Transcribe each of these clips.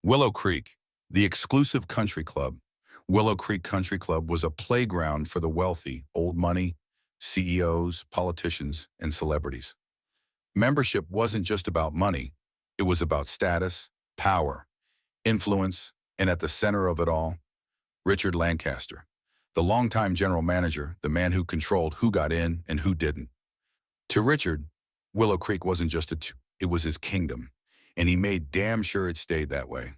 Willow Creek, the exclusive country club. Willow Creek Country Club was a playground for the wealthy, old money, CEOs, politicians, and celebrities. Membership wasn't just about money. It was about status, power, influence, and at the center of it all, Richard Lancaster, the longtime general manager, the man who controlled who got in and who didn't. To Richard, Willow Creek wasn't just it was his kingdom, and he made damn sure it stayed that way.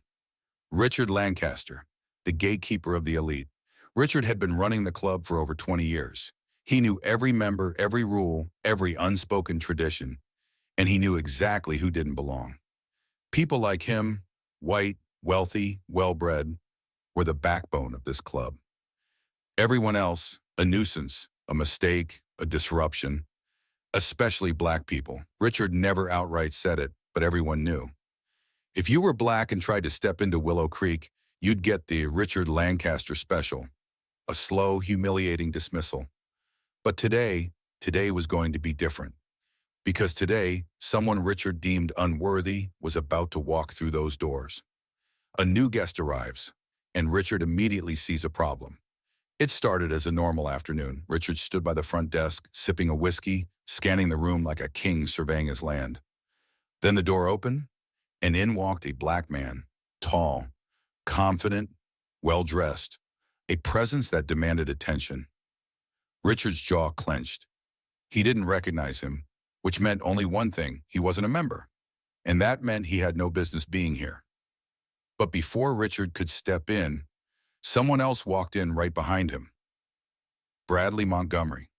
Richard Lancaster, the gatekeeper of the elite. Richard had been running the club for over 20 years. He knew every member, every rule, every unspoken tradition, and he knew exactly who didn't belong. People like him, white, wealthy, well-bred, were the backbone of this club. Everyone else, a nuisance, a mistake, a disruption, especially black people. Richard never outright said it, but everyone knew. If you were black and tried to step into Willow Creek, you'd get the Richard Lancaster special, a slow, humiliating dismissal. But today was going to be different. Because today, someone Richard deemed unworthy was about to walk through those doors. A new guest arrives, and Richard immediately sees a problem. It started as a normal afternoon. Richard stood by the front desk, sipping a whiskey, scanning the room like a king surveying his land. Then the door opened, and in walked a black man, tall, confident, well-dressed, a presence that demanded attention. Richard's jaw clenched. He didn't recognize him, which meant only one thing: he wasn't a member. And that meant he had no business being here. But before Richard could step in, someone else walked in right behind him. Bradley Montgomery,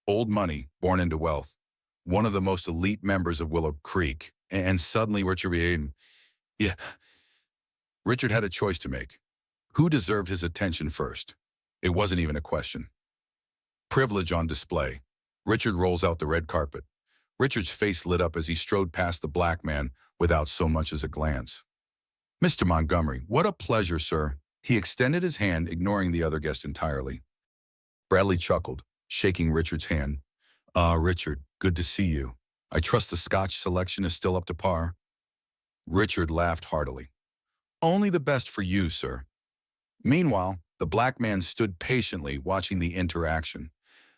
old money, born into wealth, one of the most elite members of Willow Creek. And suddenly yeah, Richard had a choice to make. Who deserved his attention first? It wasn't even a question. Privilege on display. Richard rolls out the red carpet. Richard's face lit up as he strode past the black man without so much as a glance. "Mr. Montgomery, what a pleasure, sir." He extended his hand, ignoring the other guest entirely. Bradley chuckled, shaking Richard's hand. Richard, good to see you. I trust the Scotch selection is still up to par." Richard laughed heartily. "Only the best for you, sir." Meanwhile, the black man stood patiently watching the interaction.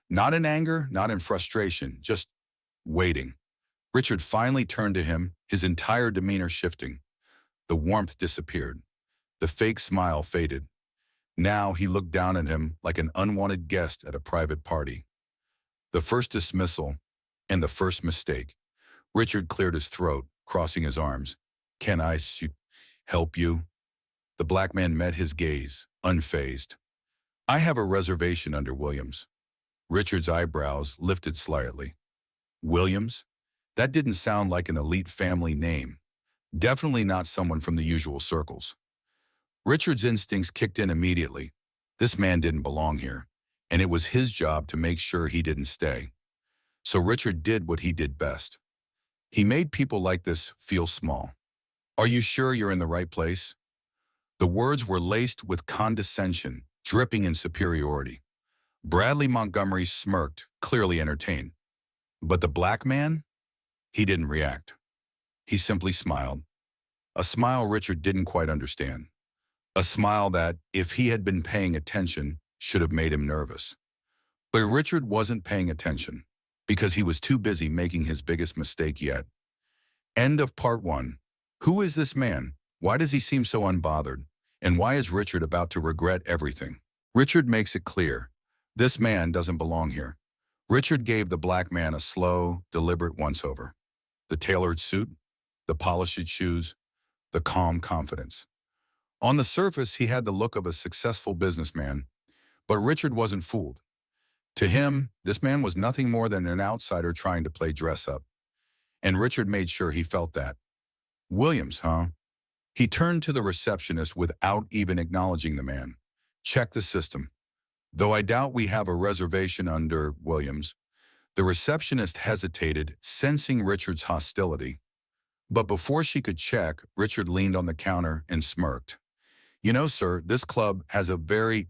Not in anger, not in frustration, just waiting. Richard finally turned to him, his entire demeanor shifting. The warmth disappeared. The fake smile faded. Now he looked down at him like an unwanted guest at a private party. The first dismissal and the first mistake. Richard cleared his throat, crossing his arms. "Can I help you?" The black man met his gaze, unfazed. "I have a reservation under Williams." Richard's eyebrows lifted slightly. Williams? That didn't sound like an elite family name. Definitely not someone from the usual circles. Richard's instincts kicked in immediately. This man didn't belong here, and it was his job to make sure he didn't stay. So Richard did what he did best. He made people like this feel small. "Are you sure you're in the right place?" The words were laced with condescension, dripping in superiority. Bradley Montgomery smirked, clearly entertained. But the black man? He didn't react. He simply smiled. A smile Richard didn't quite understand. A smile that, if he had been paying attention, should have made him nervous. But Richard wasn't paying attention, because he was too busy making his biggest mistake yet. End of part 1. Who is this man? Why does he seem so unbothered? And why is Richard about to regret everything? Richard makes it clear. This man doesn't belong here. Richard gave the black man a slow, deliberate once-over. The tailored suit, the polished shoes, the calm confidence. On the surface, he had the look of a successful businessman, but Richard wasn't fooled. To him, this man was nothing more than an outsider trying to play dress-up. And Richard made sure he felt that. "Williams, huh?" He turned to the receptionist without even acknowledging the man. "Check the system. Though I doubt we have a reservation under Williams." The receptionist hesitated, sensing Richard's hostility. But before she could check, Richard leaned on the counter and smirked. "You know, sir, this club has a very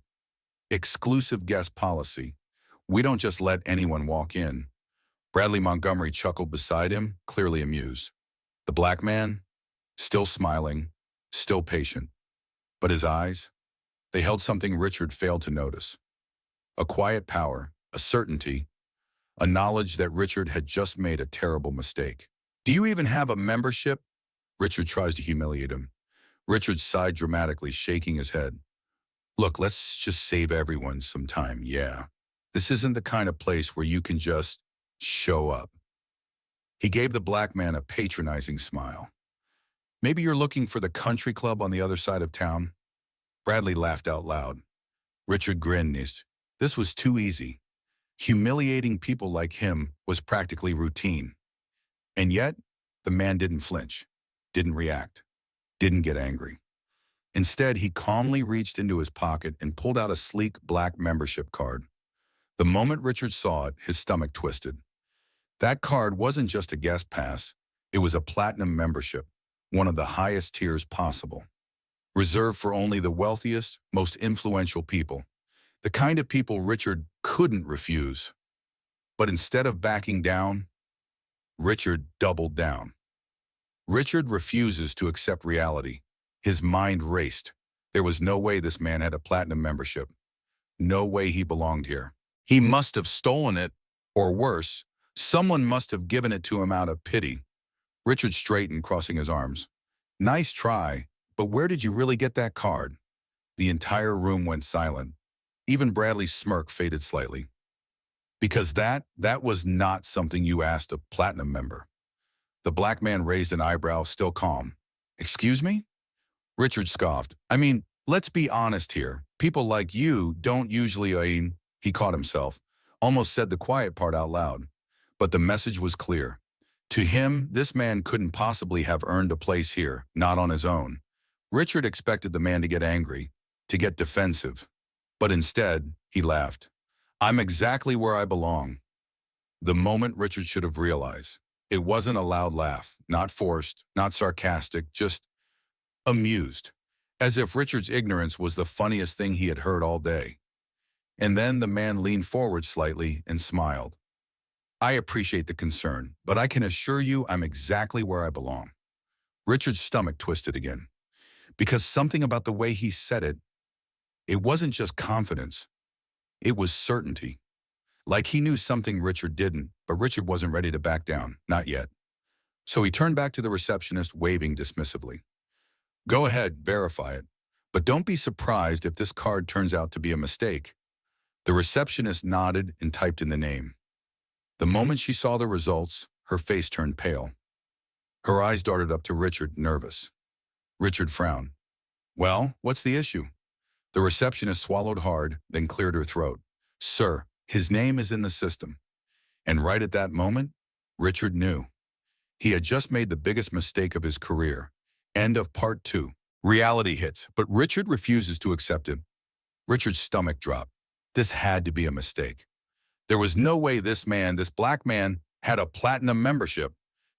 exclusive guest policy. We don't just let anyone walk in." Bradley Montgomery chuckled beside him, clearly amused. The black man, still smiling, still patient. But his eyes, they held something Richard failed to notice. A quiet power, a certainty, a knowledge that Richard had just made a terrible mistake. Do you even have a membership? Richard tries to humiliate him. Richard sighed dramatically, shaking his head. Look, let's just save everyone some time, yeah. This isn't the kind of place where you can just show up. He gave the black man a patronizing smile. Maybe you're looking for the country club on the other side of town? Bradley laughed out loud. Richard grinned. This was too easy. Humiliating people like him was practically routine. And yet, the man didn't flinch, didn't react, didn't get angry. Instead, he calmly reached into his pocket and pulled out a sleek black membership card. The moment Richard saw it, his stomach twisted. That card wasn't just a guest pass, it was a platinum membership, one of the highest tiers possible. Reserved for only the wealthiest, most influential people. The kind of people Richard couldn't refuse. But instead of backing down, Richard doubled down. Richard refuses to accept reality. His mind raced. There was no way this man had a platinum membership. No way he belonged here. He must have stolen it, or worse, someone must have given it to him out of pity. Richard straightened, crossing his arms. Nice try, but where did you really get that card? The entire room went silent. Even Bradley's smirk faded slightly. Because that was not something you asked a platinum member. The black man raised an eyebrow, still calm. Excuse me? Richard scoffed. I mean, let's be honest here. People like you don't usually, he caught himself, almost said the quiet part out loud. But the message was clear. To him, this man couldn't possibly have earned a place here, not on his own. Richard expected the man to get angry, to get defensive. But instead, he laughed. I'm exactly where I belong. The moment Richard should have realized. It wasn't a loud laugh, not forced, not sarcastic, just amused, as if Richard's ignorance was the funniest thing he had heard all day. And then the man leaned forward slightly and smiled. I appreciate the concern, but I can assure you I'm exactly where I belong. Richard's stomach twisted again, because something about the way he said it, it wasn't just confidence, it was certainty. Like he knew something Richard didn't, but Richard wasn't ready to back down, not yet. So he turned back to the receptionist, waving dismissively. Go ahead, verify it, but don't be surprised if this card turns out to be a mistake. The receptionist nodded and typed in the name. The moment she saw the results, her face turned pale. Her eyes darted up to Richard, nervous. Richard frowned. Well, what's the issue? The receptionist swallowed hard, then cleared her throat. Sir, his name is in the system. And right at that moment, Richard knew. He had just made the biggest mistake of his career. End of part 2. Reality hits, but Richard refuses to accept it. Richard's stomach dropped. This had to be a mistake. There was no way this man, this black man, had a platinum membership.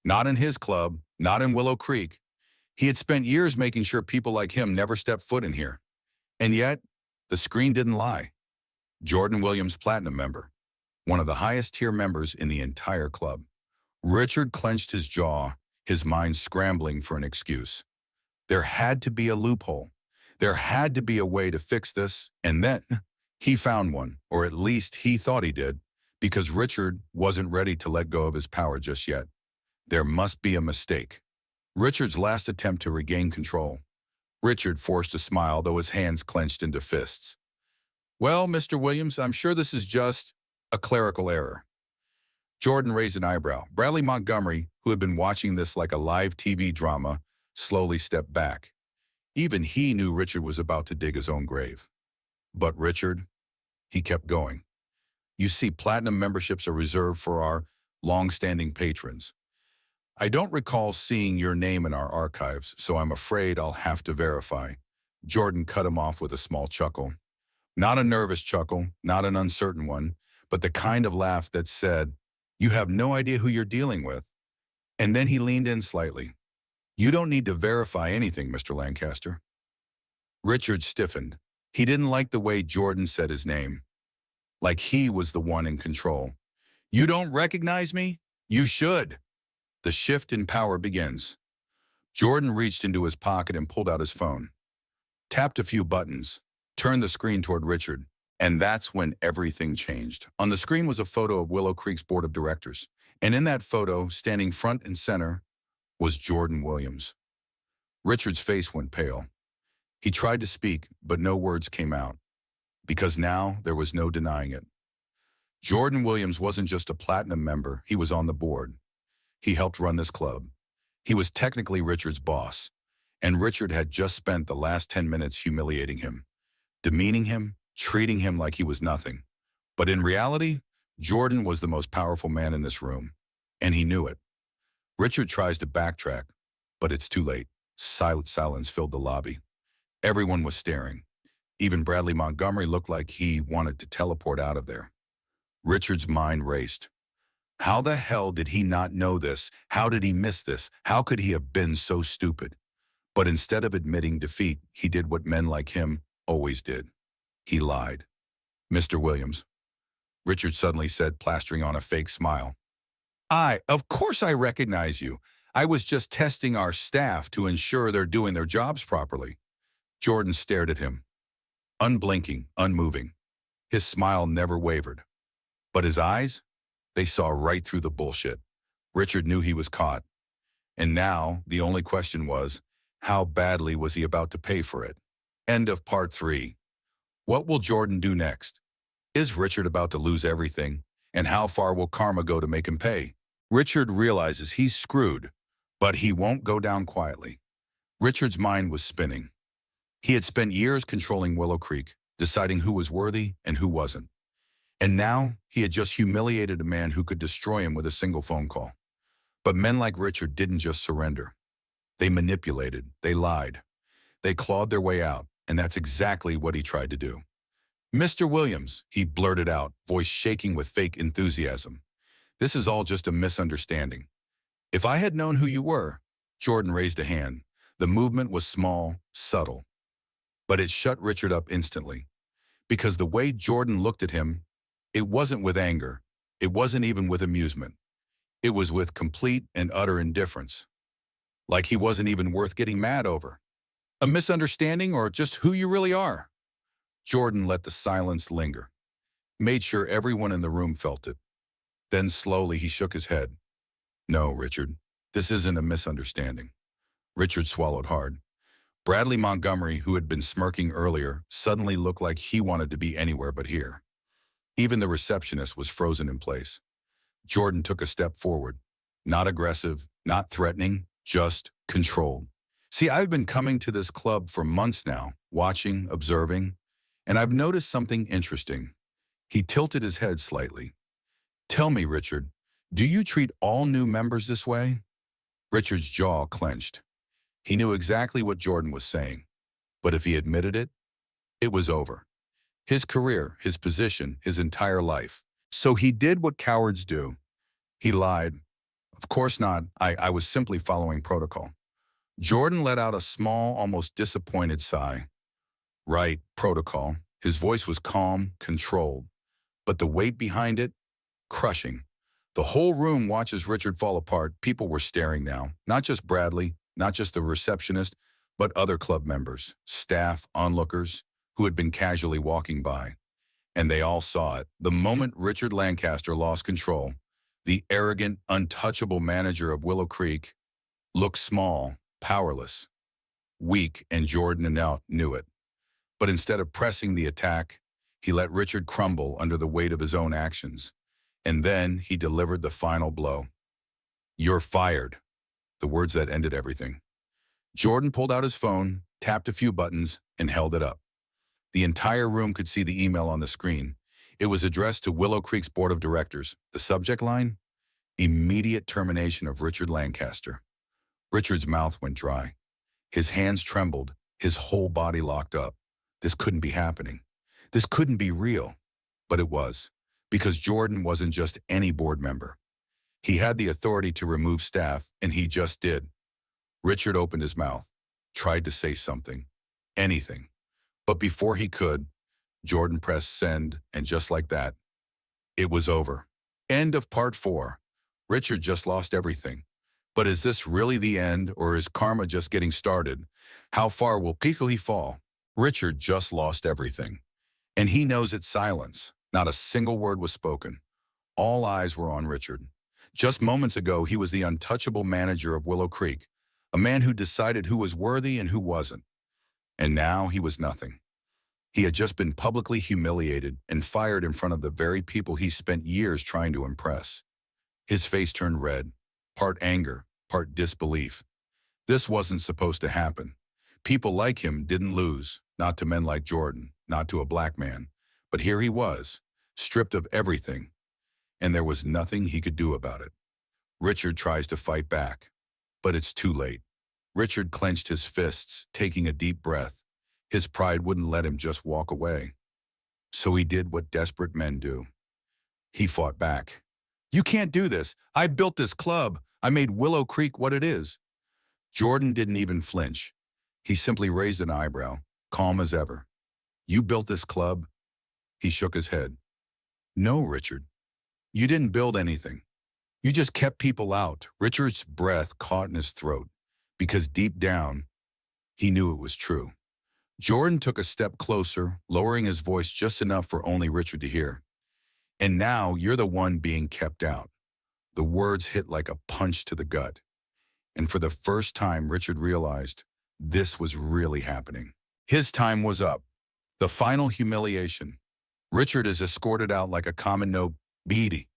Not in his club, not in Willow Creek. He had spent years making sure people like him never stepped foot in here. And yet, the screen didn't lie. Jordan Williams, platinum member. One of the highest tier members in the entire club. Richard clenched his jaw, his mind scrambling for an excuse. There had to be a loophole. There had to be a way to fix this, and then he found one, or at least he thought he did, because Richard wasn't ready to let go of his power just yet. There must be a mistake. Richard's last attempt to regain control. Richard forced a smile, though his hands clenched into fists. Well, Mr. Williams, I'm sure this is just a clerical error. Jordan raised an eyebrow. Bradley Montgomery, who had been watching this like a live TV drama, slowly stepped back. Even he knew Richard was about to dig his own grave. But Richard, he kept going. You see, platinum memberships are reserved for our long-standing patrons. I don't recall seeing your name in our archives, so I'm afraid I'll have to verify. Jordan cut him off with a small chuckle. Not a nervous chuckle, not an uncertain one, but the kind of laugh that said, you have no idea who you're dealing with. And then he leaned in slightly. You don't need to verify anything, Mr. Lancaster. Richard stiffened. He didn't like the way Jordan said his name. Like he was the one in control. You don't recognize me? You should. The shift in power begins. Jordan reached into his pocket and pulled out his phone, tapped a few buttons, turned the screen toward Richard, and that's when everything changed. On the screen was a photo of Willow Creek's board of directors, and in that photo, standing front and center, was Jordan Williams. Richard's face went pale. He tried to speak, but no words came out, because now there was no denying it. Jordan Williams wasn't just a platinum member, he was on the board. He helped run this club. He was technically Richard's boss, and Richard had just spent the last 10 minutes humiliating him, demeaning him, treating him like he was nothing. But in reality, Jordan was the most powerful man in this room, and he knew it. Richard tries to backtrack, but it's too late. Silence filled the lobby. Everyone was staring. Even Bradley Montgomery looked like he wanted to teleport out of there. Richard's mind raced. How the hell did he not know this? How did he miss this? How could he have been so stupid? But instead of admitting defeat, he did what men like him always did. He lied. "Mr. Williams," Richard suddenly said, plastering on a fake smile. Of course I recognize you. I was just testing our staff to ensure they're doing their jobs properly." Jordan stared at him, unblinking, unmoving. His smile never wavered. But his eyes? They saw right through the bullshit. Richard knew he was caught. And now, the only question was, how badly was he about to pay for it? End of part 3. What will Jordan do next? Is Richard about to lose everything? And how far will karma go to make him pay? Richard realizes he's screwed, but he won't go down quietly. Richard's mind was spinning. He had spent years controlling Willow Creek, deciding who was worthy and who wasn't. And now, he had just humiliated a man who could destroy him with a single phone call. But men like Richard didn't just surrender. They manipulated, they lied. They clawed their way out, and that's exactly what he tried to do. "Mr. Williams," he blurted out, voice shaking with fake enthusiasm. "This is all just a misunderstanding. If I had known who you were—" Jordan raised a hand. The movement was small, subtle. But it shut Richard up instantly. Because the way Jordan looked at him, it wasn't with anger. It wasn't even with amusement. It was with complete and utter indifference. Like he wasn't even worth getting mad over. A misunderstanding or just who you really are? Jordan let the silence linger, made sure everyone in the room felt it. Then slowly he shook his head. "No, Richard, this isn't a misunderstanding." Richard swallowed hard. Bradley Montgomery, who had been smirking earlier, suddenly looked like he wanted to be anywhere but here. Even the receptionist was frozen in place. Jordan took a step forward. Not aggressive, not threatening, just controlled. "See, I've been coming to this club for months now, watching, observing, and I've noticed something interesting." He tilted his head slightly. "Tell me, Richard, do you treat all new members this way?" Richard's jaw clenched. He knew exactly what Jordan was saying, but if he admitted it, it was over. His career, his position, his entire life. So he did what cowards do. He lied. "Of course not. I was simply following protocol." Jordan let out a small, almost disappointed sigh. "Right, protocol." His voice was calm, controlled. But the weight behind it, crushing. The whole room watches Richard fall apart. People were staring now. Not just Bradley, not just the receptionist, but other club members, staff, onlookers, who had been casually walking by. And they all saw it. The moment Richard Lancaster lost control, the arrogant, untouchable manager of Willow Creek looked small, powerless, weak, and Jordan knew it. But instead of pressing the attack, he let Richard crumble under the weight of his own actions. And then he delivered the final blow. "You're fired." The words that ended everything. Jordan pulled out his phone, tapped a few buttons, and held it up. The entire room could see the email on the screen. It was addressed to Willow Creek's board of directors. The subject line? Immediate termination of Richard Lancaster. Richard's mouth went dry. His hands trembled, his whole body locked up. This couldn't be happening. This couldn't be real. But it was, because Jordan wasn't just any board member. He had the authority to remove staff, and he just did. Richard opened his mouth, tried to say something, anything. But before he could, Jordan pressed send, and just like that, it was over. End of part 4. Richard just lost everything. But is this really the end, or is karma just getting started? How far will Piccoli fall? Richard just lost everything. And he knows it's silence. Not a single word was spoken. All eyes were on Richard. Just moments ago, he was the untouchable manager of Willow Creek, a man who decided who was worthy and who wasn't. And now he was nothing. He had just been publicly humiliated and fired in front of the very people he spent years trying to impress. His face turned red, part anger, part disbelief. This wasn't supposed to happen. People like him didn't lose, not to men like Jordan, not to a black man. But here he was, stripped of everything, and there was nothing he could do about it. Richard tries to fight back, but it's too late. Richard clenched his fists, taking a deep breath. His pride wouldn't let him just walk away. So he did what desperate men do. He fought back. "You can't do this. I built this club. I made Willow Creek what it is." Jordan didn't even flinch. He simply raised an eyebrow, calm as ever. "You built this club?" He shook his head. "No, Richard. You didn't build anything. You just kept people out." Richard's breath caught in his throat, because deep down, he knew it was true. Jordan took a step closer, lowering his voice just enough for only Richard to hear. "And now you're the one being kept out." The words hit like a punch to the gut. And for the first time, Richard realized this was really happening. His time was up. The final humiliation. Richard is escorted out like a common nobody.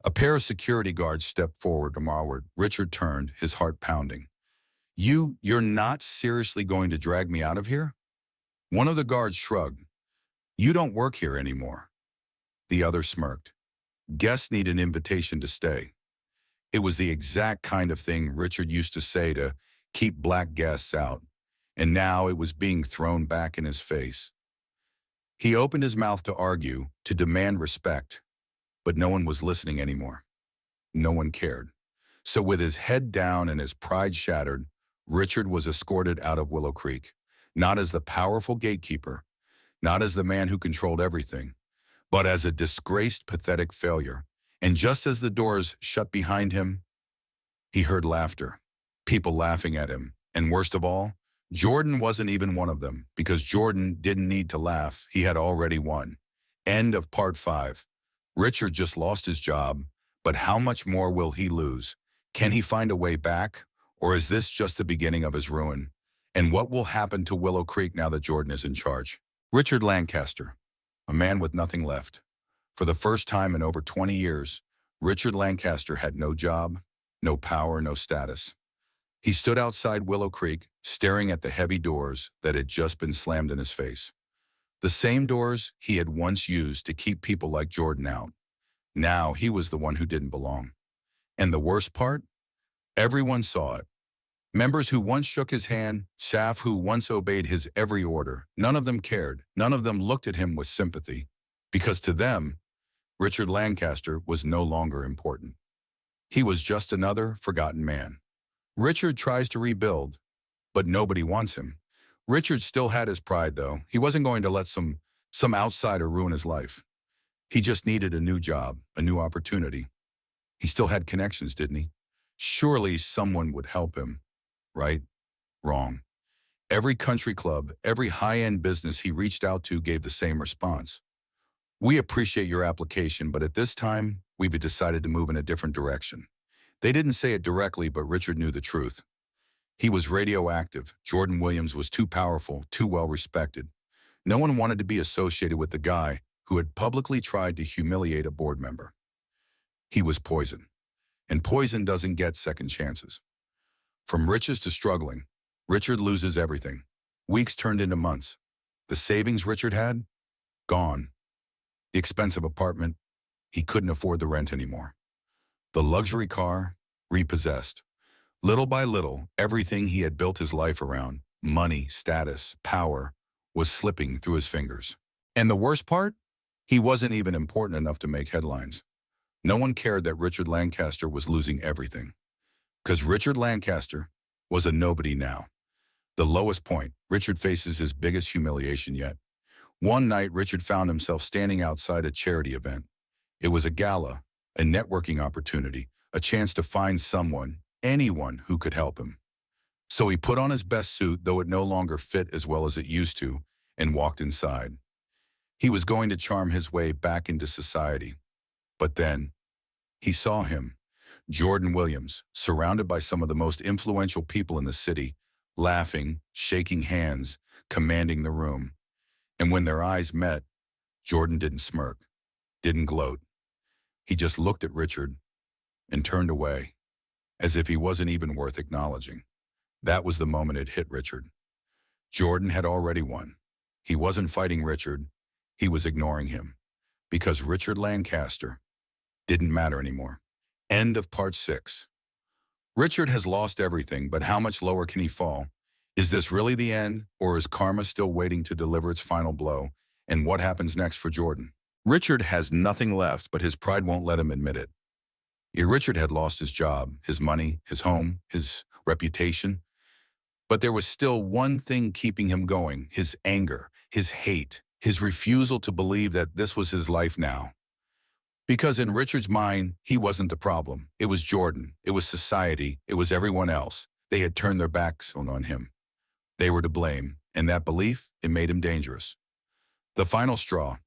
A pair of security guards stepped forward and while Richard turned, his heart pounding. You're not seriously going to drag me out of here?" One of the guards shrugged. "You don't work here anymore." The other smirked. "Guests need an invitation to stay." It was the exact kind of thing Richard used to say to keep black guests out, and now it was being thrown back in his face. He opened his mouth to argue, to demand respect, but no one was listening anymore. No one cared. So with his head down and his pride shattered, Richard was escorted out of Willow Creek, not as the powerful gatekeeper, not as the man who controlled everything, but as a disgraced, pathetic failure. And just as the doors shut behind him, he heard laughter, people laughing at him. And worst of all, Jordan wasn't even one of them, because Jordan didn't need to laugh. He had already won. End of part 5. Richard just lost his job, but how much more will he lose? Can he find a way back? Or is this just the beginning of his ruin? And what will happen to Willow Creek now that Jordan is in charge? Richard Lancaster, a man with nothing left. For the first time in over 20 years, Richard Lancaster had no job, no power, no status. He stood outside Willow Creek, staring at the heavy doors that had just been slammed in his face. The same doors he had once used to keep people like Jordan out. Now he was the one who didn't belong. And the worst part? Everyone saw it. Members who once shook his hand, staff who once obeyed his every order, none of them cared. None of them looked at him with sympathy. Because to them, Richard Lancaster was no longer important. He was just another forgotten man. Richard tries to rebuild, but nobody wants him. Richard still had his pride, though. He wasn't going to let some outsider ruin his life. He just needed a new job, a new opportunity. He still had connections, didn't he? Surely someone would help him. Right? Wrong. Every country club, every high-end business he reached out to gave the same response. "We appreciate your application, but at this time, we've decided to move in a different direction." They didn't say it directly, but Richard knew the truth. He was radioactive. Jordan Williams was too powerful, too well-respected. No one wanted to be associated with the guy who had publicly tried to humiliate a board member. He was poison, and poison doesn't get second chances. From riches to struggling, Richard loses everything. Weeks turned into months. The savings Richard had? Gone. The expensive apartment? He couldn't afford the rent anymore. The luxury car? Repossessed. Little by little, everything he had built his life around, money, status, power, was slipping through his fingers. And the worst part? He wasn't even important enough to make headlines. No one cared that Richard Lancaster was losing everything. Because Richard Lancaster was a nobody now. The lowest point, Richard faces his biggest humiliation yet. One night, Richard found himself standing outside a charity event. It was a gala, a networking opportunity, a chance to find someone, anyone who could help him. So he put on his best suit, though it no longer fit as well as it used to, and walked inside. He was going to charm his way back into society. But then, he saw him, Jordan Williams, surrounded by some of the most influential people in the city, laughing, shaking hands, commanding the room. And when their eyes met, Jordan didn't smirk, didn't gloat. He just looked at Richard and turned away, as if he wasn't even worth acknowledging. That was the moment it hit Richard. Jordan had already won. He wasn't fighting Richard, he was ignoring him. Because Richard Lancaster didn't matter anymore. End of part 6. Richard has lost everything, but how much lower can he fall? Is this really the end, or is karma still waiting to deliver its final blow? And what happens next for Jordan? Richard has nothing left, but his pride won't let him admit it. Richard had lost his job, his money, his home, his reputation. But there was still one thing keeping him going: his anger, his hate, his refusal to believe that this was his life now. Because in Richard's mind, he wasn't the problem. It was Jordan. It was society. It was everyone else. They had turned their backs on him. They were to blame, and that belief, it made him dangerous. The final straw.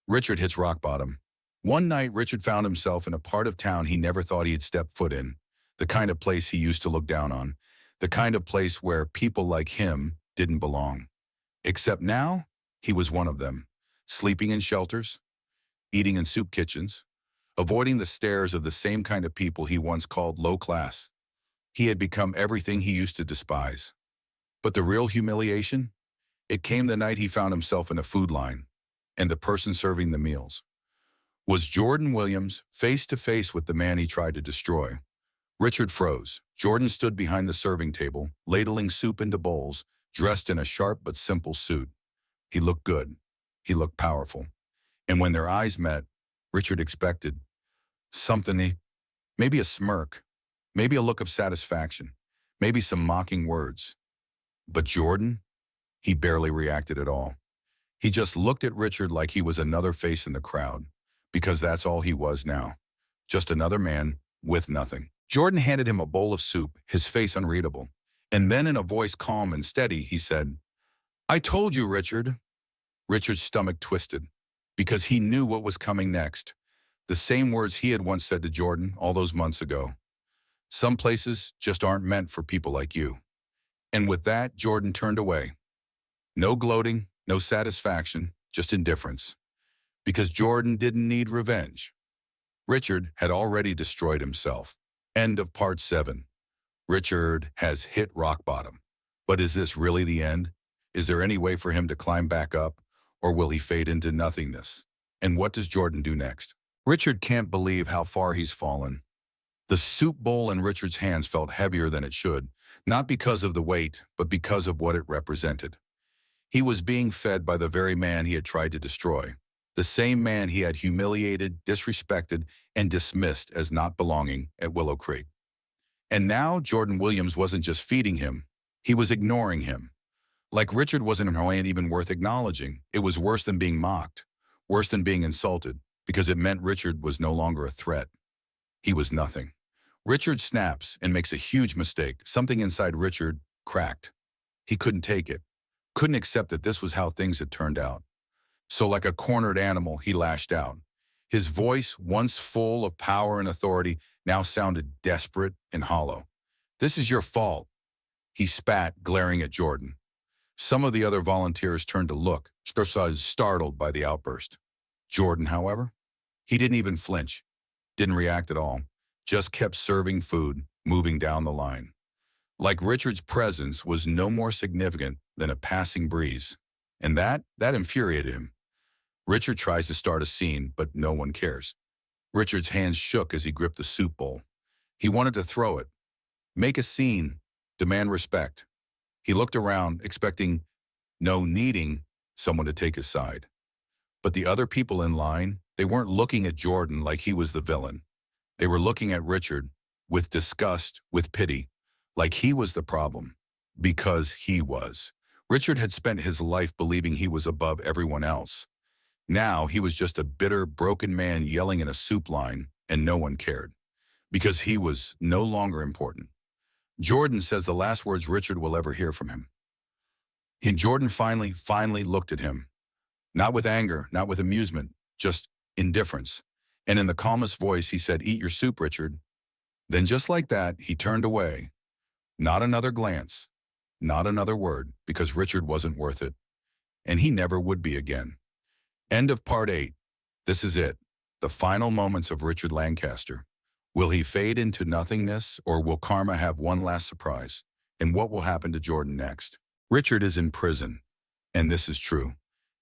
Richard hits rock bottom. One night, Richard found himself in a part of town he never thought he'd step foot in, the kind of place he used to look down on, the kind of place where people like him didn't belong. Except now, he was one of them, sleeping in shelters, eating in soup kitchens, avoiding the stares of the same kind of people he once called low class. He had become everything he used to despise. But the real humiliation? It came the night he found himself in a food line, and the person serving the meals was Jordan Williams, face to face with the man he tried to destroy. Richard froze. Jordan stood behind the serving table, ladling soup into bowls, dressed in a sharp but simple suit. He looked good. He looked powerful. And when their eyes met, Richard expected something, maybe a smirk, maybe a look of satisfaction, maybe some mocking words. But Jordan, he barely reacted at all. He just looked at Richard like he was another face in the crowd, because that's all he was now, just another man with nothing. Jordan handed him a bowl of soup, his face unreadable, and then in a voice calm and steady, he said, "I told you, Richard." Richard's stomach twisted, because he knew what was coming next. The same words he had once said to Jordan all those months ago. Some places just aren't meant for people like you. And with that, Jordan turned away. No gloating, no satisfaction, just indifference. Because Jordan didn't need revenge. Richard had already destroyed himself. End of part 7. Richard has hit rock bottom. But is this really the end? Is there any way for him to climb back up? Or will he fade into nothingness? And what does Jordan do next? Richard can't believe how far he's fallen. The soup bowl in Richard's hands felt heavier than it should, not because of the weight, but because of what it represented. He was being fed by the very man he had tried to destroy, the same man he had humiliated, disrespected, and dismissed as not belonging at Willow Creek. And now Jordan Williams wasn't just feeding him, he was ignoring him. Like Richard wasn't even worth acknowledging. It was worse than being mocked, worse than being insulted, because it meant Richard was no longer a threat. He was nothing. Richard snaps and makes a huge mistake. Something inside Richard cracked. He couldn't take it, couldn't accept that this was how things had turned out. So like a cornered animal, he lashed out. His voice, once full of power and authority, now sounded desperate and hollow. "This is your fault," he spat, glaring at Jordan. Some of the other volunteers turned to look, startled by the outburst. Jordan, however, he didn't even flinch, didn't react at all, just kept serving food, moving down the line. Like Richard's presence was no more significant than a passing breeze. And that infuriated him. Richard tries to start a scene, but no one cares. Richard's hands shook as he gripped the soup bowl. He wanted to throw it, make a scene, demand respect. He looked around, needing someone to take his side. But the other people in line, they weren't looking at Jordan like he was the villain. They were looking at Richard with disgust, with pity, like he was the problem. Because he was. Richard had spent his life believing he was above everyone else. Now he was just a bitter, broken man yelling in a soup line, and no one cared. Because he was no longer important. Jordan says the last words Richard will ever hear from him. And Jordan finally looked at him, not with anger, not with amusement, just indifference. And in the calmest voice, he said, "Eat your soup, Richard." Then just like that, he turned away. Not another glance, not another word, because Richard wasn't worth it. And he never would be again. End of part 8. This is it. The final moments of Richard Lancaster. Will he fade into nothingness, or will karma have one last surprise? And what will happen to Jordan next? Richard is in prison, and this is true.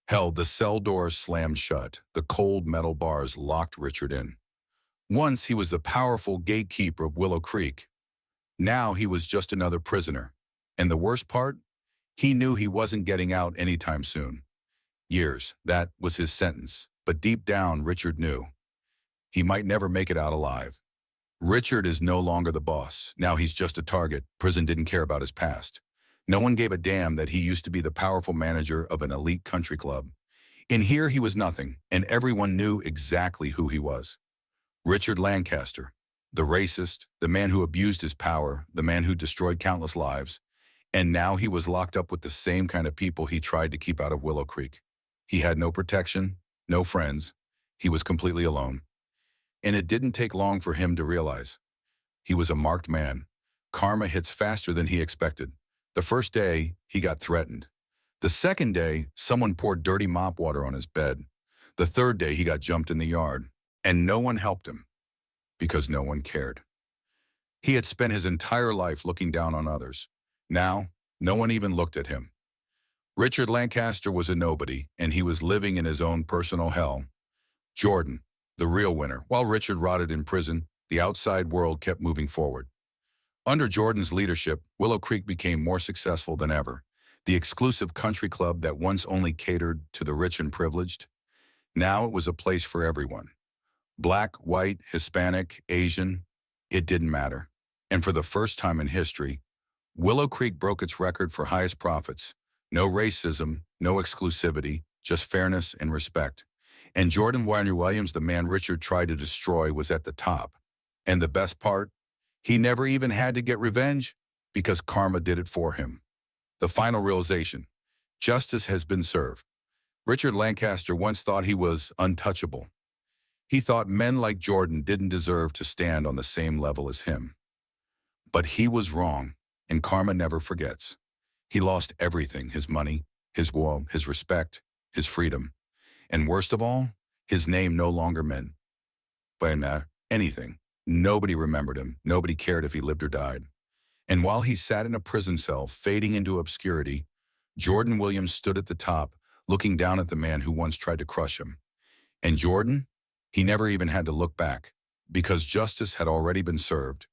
Hell, the cell doors slammed shut. The cold metal bars locked Richard in. Once he was the powerful gatekeeper of Willow Creek. Now he was just another prisoner. And the worst part? He knew he wasn't getting out anytime soon. Years, that was his sentence. But deep down, Richard knew. He might never make it out alive. Richard is no longer the boss. Now he's just a target. Prison didn't care about his past. No one gave a damn that he used to be the powerful manager of an elite country club. In here, he was nothing, and everyone knew exactly who he was. Richard Lancaster, the racist, the man who abused his power, the man who destroyed countless lives. And now he was locked up with the same kind of people he tried to keep out of Willow Creek. He had no protection, no friends. He was completely alone. And it didn't take long for him to realize. He was a marked man. Karma hits faster than he expected. The first day, he got threatened. The second day, someone poured dirty mop water on his bed. The third day, he got jumped in the yard. And no one helped him, because no one cared. He had spent his entire life looking down on others. Now, no one even looked at him. Richard Lancaster was a nobody, and he was living in his own personal hell. Jordan, the real winner. While Richard rotted in prison, the outside world kept moving forward. Under Jordan's leadership, Willow Creek became more successful than ever. The exclusive country club that once only catered to the rich and privileged. Now it was a place for everyone. Black, white, Hispanic, Asian, it didn't matter. And for the first time in history, Willow Creek broke its record for highest profits. No racism, no exclusivity, just fairness and respect. And Jordan Williams, the man Richard tried to destroy, was at the top. And the best part? He never even had to get revenge, because karma did it for him. The final realization: justice has been served. Richard Lancaster once thought he was untouchable. He thought men like Jordan didn't deserve to stand on the same level as him. But he was wrong, and karma never forgets. He lost everything: his money, his war, his respect, his freedom. And worst of all, his name no longer meant anything. Nobody remembered him. Nobody cared if he lived or died. And while he sat in a prison cell, fading into obscurity, Jordan Williams stood at the top, looking down at the man who once tried to crush him. And Jordan? He never even had to look back, because justice had already been served.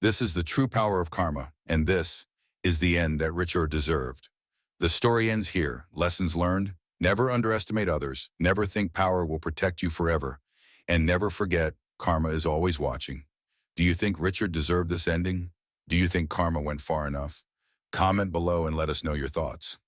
This is the true power of karma, and this is the end that Richard deserved. The story ends here. Lessons learned: never underestimate others, never think power will protect you forever, and never forget, karma is always watching. Do you think Richard deserved this ending? Do you think karma went far enough? Comment below and let us know your thoughts.